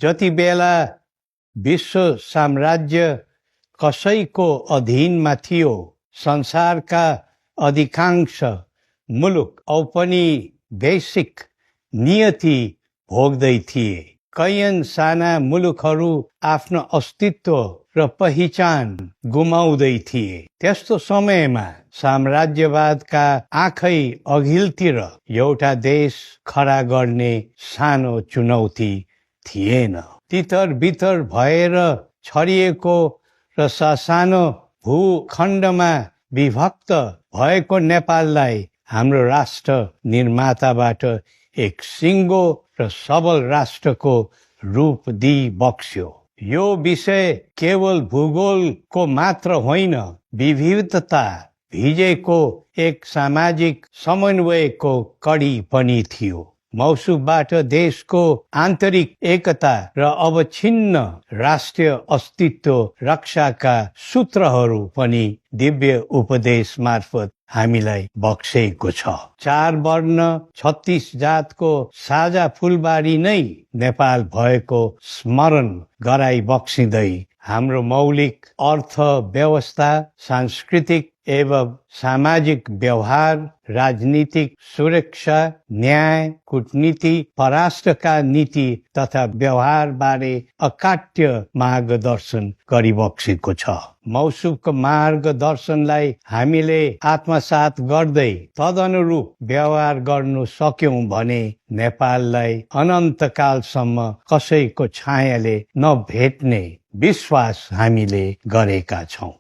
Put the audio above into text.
जति बेला विश्व साम्राज्य कसैको अधीनमा थियो, संसारका अधिकांश मुलुक औपनिवेशिक नियति भोग्दै थिए। कैयन साना मुलुकहरू आफ्नो अस्तित्व र पहिचान गुमाउँदै थिए। त्यस्तो समयमा साम्राज्यवादका आँखै अघिल्तिर एउटा देश खडा गर्ने सानो चुनौती थिएन। तितर बितर भएर छरिएको र सानो भूखण्डमा विभक्त भएको नेपाललाई हाम्रो राष्ट्र निर्माताबाट एक सिङ्गो र सबल राष्ट्रको रूप दिई बक्स्यो। यो विषय केवल भूगोलको मात्र होइन, विविधता भिजेको एक सामाजिक समन्वयको कडी पनि थियो। मौसुमबाट देशको आन्तरिक एकता र अवच्छिन्न राष्ट्रिय अस्तित्व रक्षाका सूत्रहरू पनि दिव्य उपदेश मार्फत हामीलाई बक्सेको छ। 4 वर्ण 36 जातको साझा फुलबारी नै नेपाल भएको स्मरण गराई बक्सिँदै हाम्रो मौलिक अर्थ व्यवस्था, सांस्कृतिक एवं सामाजिक व्यवहार, राजनीतिक सुरक्षा, न्याय, कूटनीति, परराष्ट्रका नीति तथा व्यवहार बारे अकाट्य मार्गदर्शन गरिबक्सेको छ। मौसुमको मार्गदर्शनलाई हामीले आत्मसात गर्दै तदनुरूप व्यवहार गर्नु सक्यौं भने नेपाललाई अनन्तकालसम्म कसैको छायाले नभेट्ने विश्वास हामीले गरेका छौं।